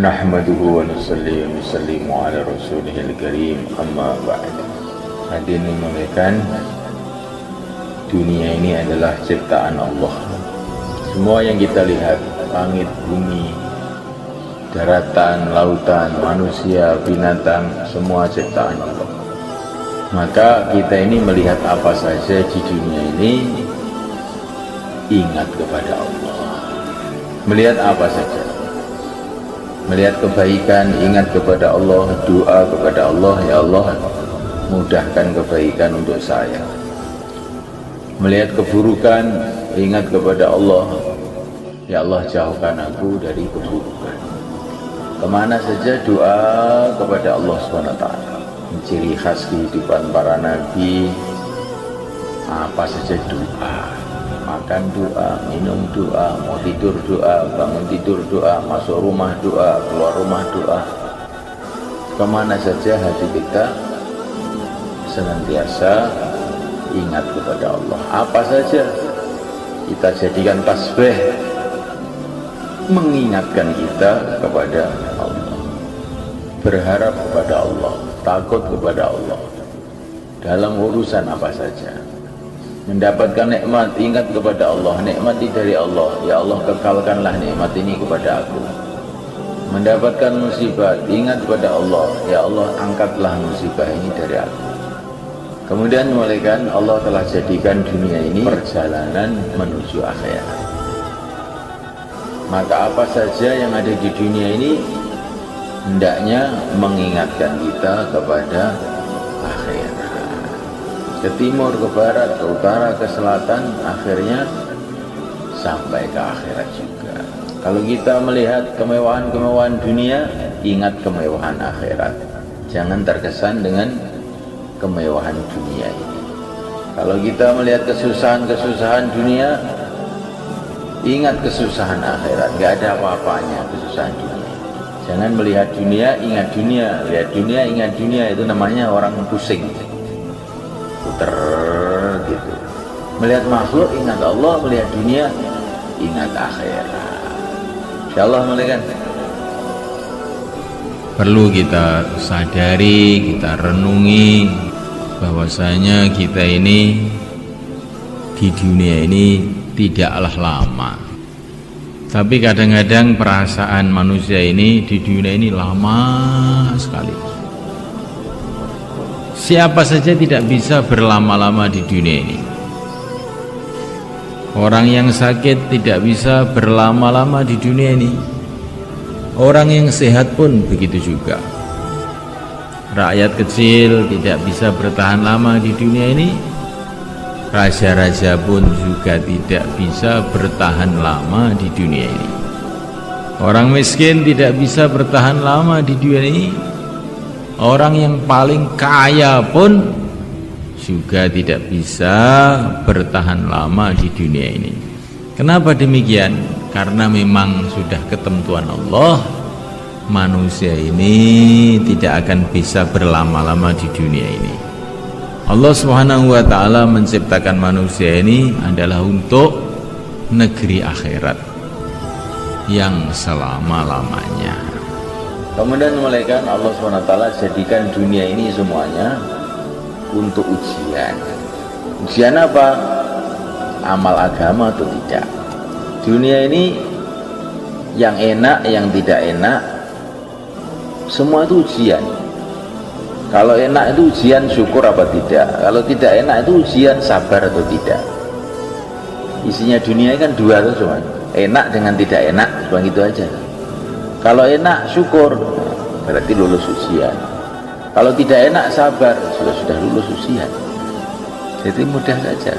Nahmaduhu wa nusalli wa nusallimu ala rasulihil karim, amma ba'd. Hadirin memuliakan, dunia ini adalah ciptaan Allah. Semua yang kita lihat, langit, bumi, daratan, lautan, manusia, binatang, semua ciptaan Allah. Maka kita ini melihat apa saja di dunia ini, ingat kepada Allah. Melihat apa saja, melihat kebaikan, ingat kepada Allah, doa kepada Allah, ya Allah mudahkan kebaikan untuk saya. Melihat keburukan, ingat kepada Allah, ya Allah jauhkan aku dari keburukan. Kemana saja doa kepada Allah SWT. Ciri khas kehidupan para nabi, apa saja doa. Makan doa, minum doa, mau tidur doa, bangun tidur doa, masuk rumah doa, keluar rumah doa. Kemana saja hati kita senantiasa ingat kepada Allah. Apa saja kita jadikan tasbih, mengingatkan kita kepada Allah, berharap kepada Allah, takut kepada Allah dalam urusan apa saja. Mendapatkan nikmat, ingat kepada Allah, nikmati dari Allah, ya Allah kekalkanlah nikmat ini kepada aku. Mendapatkan musibah, ingat kepada Allah, ya Allah angkatlah musibah ini dari aku. Kemudian mulaikan Allah telah jadikan dunia ini perjalanan menuju akhirat. Maka apa saja yang ada di dunia ini hendaknya mengingatkan kita kepada akhirat. Ke timur, ke barat, ke utara, ke selatan, akhirnya sampai ke akhirat juga. Kalau kita melihat kemewahan-kemewahan dunia, ingat kemewahan akhirat. Jangan terkesan dengan kemewahan dunia ini. Kalau kita melihat kesusahan-kesusahan dunia, ingat kesusahan akhirat. Gak ada apa-apanya kesusahan dunia. Jangan melihat dunia, ingat dunia. Lihat dunia, ingat dunia. Itu namanya orang pusing, puter gitu. Melihat makhluk, ingat Allah. Melihat dunia, ingat akhirat. Insyaallah mulaikan. Perlu kita sadari, kita renungi bahwasanya kita ini di dunia ini tidaklah lama. Tapi kadang-kadang perasaan manusia ini di dunia ini lama sekali. Siapa saja tidak bisa berlama-lama di dunia ini. Orang yang sakit tidak bisa berlama-lama di dunia ini. Orang yang sehat pun begitu juga. Rakyat kecil tidak bisa bertahan lama di dunia ini. Raja-raja pun juga tidak bisa bertahan lama di dunia ini. Orang miskin tidak bisa bertahan lama di dunia ini. Orang yang paling kaya pun juga tidak bisa bertahan lama di dunia ini. Kenapa demikian? Karena memang sudah ketentuan Allah, manusia ini tidak akan bisa berlama-lama di dunia ini. Allah Subhanahu wa ta'ala menciptakan manusia ini adalah untuk negeri akhirat yang selama-lamanya. Kemudian mulaikan Allah SWT jadikan dunia ini semuanya untuk ujian. Ujian apa? Amal agama atau tidak. Dunia ini yang enak, yang tidak enak, semua itu ujian. Kalau enak itu ujian syukur apa tidak. Kalau tidak enak itu ujian sabar atau tidak. Isinya dunia kan dua tuh, cuma enak dengan tidak enak, cuma gitu aja. Kalau enak syukur, berarti lulus ujian. Kalau tidak enak sabar, sudah lulus ujian. Jadi mudah saja.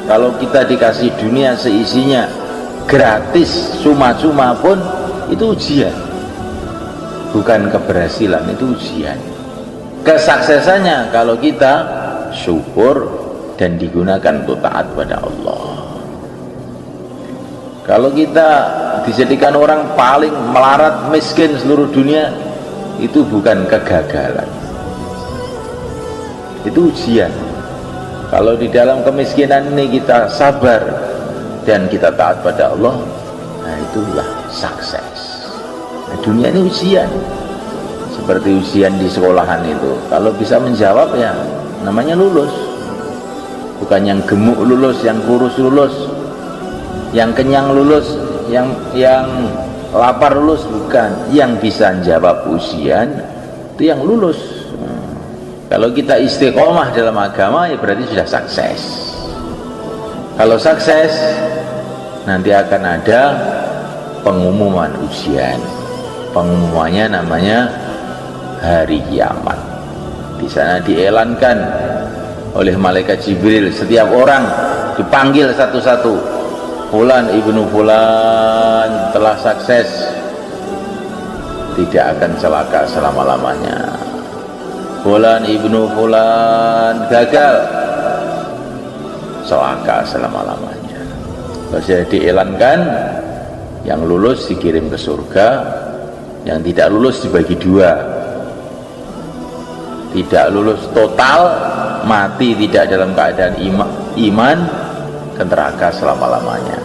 Kalau kita dikasih dunia seisinya gratis, cuma-cuma pun itu ujian. Bukan keberhasilan, itu ujian. Kesuksesannya kalau kita syukur dan digunakan untuk taat pada Allah. Kalau kita dijadikan orang paling melarat, miskin seluruh dunia, itu bukan kegagalan, itu ujian. Kalau di dalam kemiskinan ini kita sabar dan kita taat pada Allah, nah itulah sukses. Nah, dunia ini ujian, seperti ujian di sekolahan itu. Kalau bisa menjawab ya namanya lulus. Bukan yang gemuk lulus, yang kurus lulus, yang kenyang lulus, yang lapar lulus, bukan. Yang bisa jawab ujian itu yang lulus. Kalau kita istiqomah dalam agama ya berarti sudah sukses. Kalau sukses nanti akan ada pengumuman ujian. Pengumumannya namanya hari kiamat. Di sana dielankan oleh malaikat Jibril, setiap orang dipanggil satu-satu. Fulan ibnu fulan telah sukses, tidak akan celaka selama-lamanya. Fulan ibnu fulan gagal, celaka selama-lamanya. Terus dielankan, yang lulus dikirim ke surga, yang tidak lulus dibagi dua. Tidak lulus total, mati tidak dalam keadaan iman, ke neraka selama-lamanya.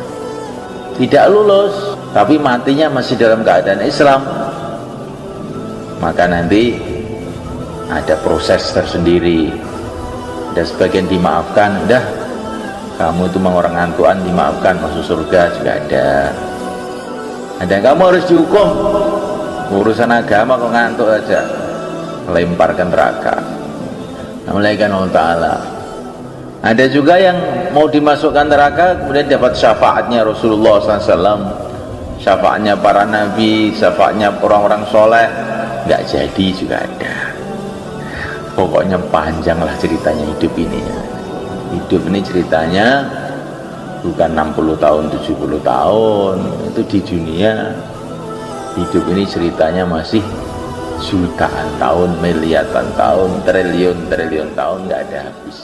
Tidak lulus tapi matinya masih dalam keadaan Islam, maka nanti ada proses tersendiri. Ada sebagian dimaafkan, udah kamu itu memang orang antuan, dimaafkan, masuk surga juga ada. Ada kamu harus dihukum, urusan agama kok ngantuk aja, lempar ke neraka. Namanya Allah Ta'ala. Ada juga yang mau dimasukkan neraka kemudian dapat syafaatnya Rasulullah SAW, syafaatnya para nabi, syafaatnya orang-orang soleh, nggak jadi juga ada. Pokoknya panjang lah ceritanya hidup ini. Hidup ini ceritanya bukan 60 tahun, 70 tahun, itu di dunia. Hidup ini ceritanya masih jutaan tahun, miliaran tahun, triliun tahun, nggak ada habis.